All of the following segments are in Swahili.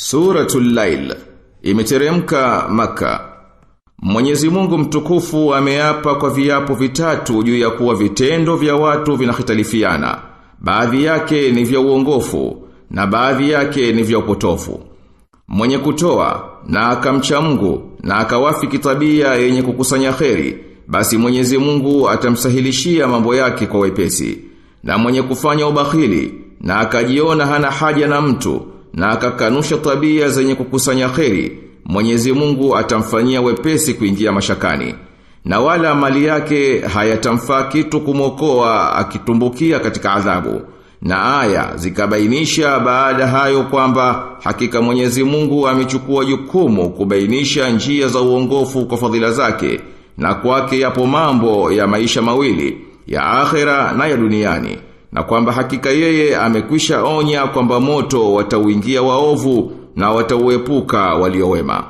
Suratul Lail imeteremka Maka. Mwenyezi Mungu mtukufu ameapa kwa viapo vitatu juu ya kuwa vitendo vya watu vinahitalifiana. Baadhi yake ni vya uongofu na baadhi yake ni vya upotofu. Mwenye kutoa na akamcha Mungu na akawafiki tabia yenye kukusanya kheri, basi Mwenyezi Mungu atamsahilishia mambo yake kwa wepesi. Na mwenye kufanya ubakhili na akajiona hana haja na mtu na akakanusha tabia zenye kukusanya kheri, Mwenyezi Mungu atamfanyia wepesi kuingia mashakani. Na wala mali yake hayatamfaa kitu kumwokoa akitumbukia katika adhabu. Na aya zikabainisha baada hayo kwamba hakika Mwenyezi Mungu amechukua jukumu kubainisha njia za uongofu kwa fadhila zake, na kwake yapo mambo ya maisha mawili, ya akhera na ya duniani, na kwamba hakika yeye amekwisha onya kwamba moto watauingia waovu na watauepuka waliowema.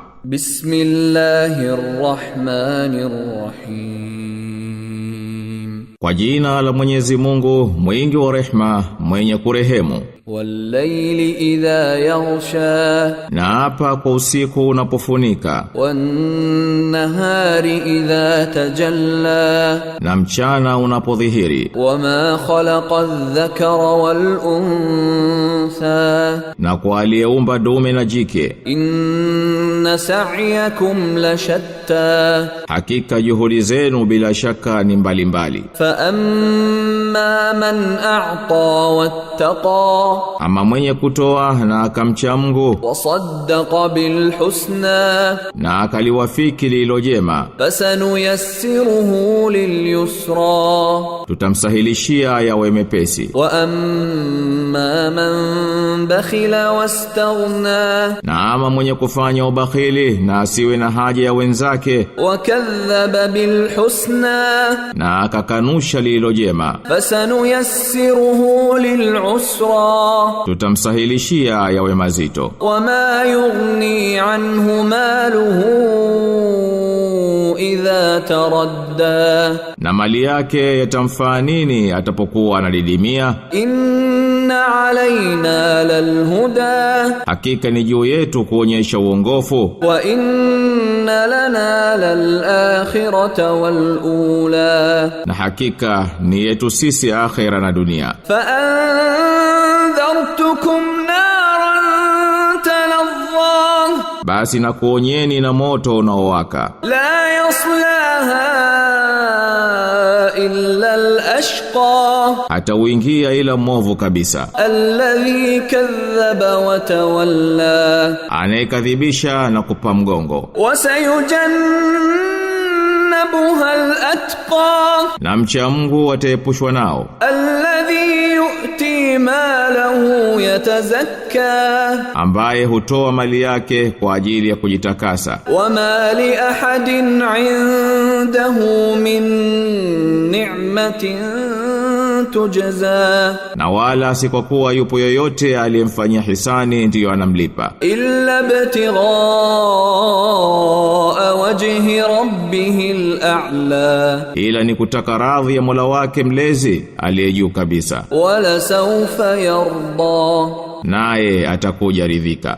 Bismillahirrahmanirrahim. Kwa jina la Mwenyezi Mungu mwingi wa rehema, mwenye kurehemu. Wal-layli idha yaghsha, na hapa kwa usiku unapofunika. Wan-nahari idha tajalla, na mchana unapodhihiri. Wama khalaqa adh-dhakara wal-untha, na kwa aliyeumba dume na jike. Inna sa'yakum la shatta, hakika juhudi zenu bila shaka ni mbalimbali. Fa amma man a'ta wattaqa, ama mwenye kutoa na akamcha Mungu, wasaddaqa bil husna, na akaliwafiki lilo jema, fasanuyassiruhu lil yusra, tutamsahilishia yawe mepesi. Wa amma man bakhila wastaghna, na ama mwenye kufanya ubakhili na asiwe na haja ya wenzake, wakadhaba bil husna, na akakanusha lilo jema, fasanuyassiruhu lil usra, tutamsahilishia yawe mazito. Wama yughni anhu maluhu idha taradda, na mali yake yatamfaa nini atapokuwa anadidimia. Inna alayna lalhuda, hakika ni juu yetu kuonyesha uongofu. Wa inna lana lalakhirata walula, na hakika ni yetu sisi akhira na dunia. Fa anzartukum naran talazza, basi na kuonyeni na moto unaowaka. La yaslaha illa al-ashqa, hatauingia ila mwovu kabisa. Alladhi kadhaba wa tawalla, anayekadhibisha na kupa mgongo. Wasayujannabuha al-atqa, na mcha Mungu ataepushwa nao. Alladhi yu'ti malahu yatazakka, ambaye hutoa mali yake kwa ajili ya kujitakasa. Wama li ahadin 'indahu min ni'matin tujza, na wala si kwa kuwa yupo yoyote aliyemfanyia hisani ndiyo anamlipa. Illa ibtighaa wajhi rabbihil a'la, ila ni kutaka radhi ya Mola wake mlezi aliye juu kabisa. Wala sawfa yarda, naye atakuja ridhika.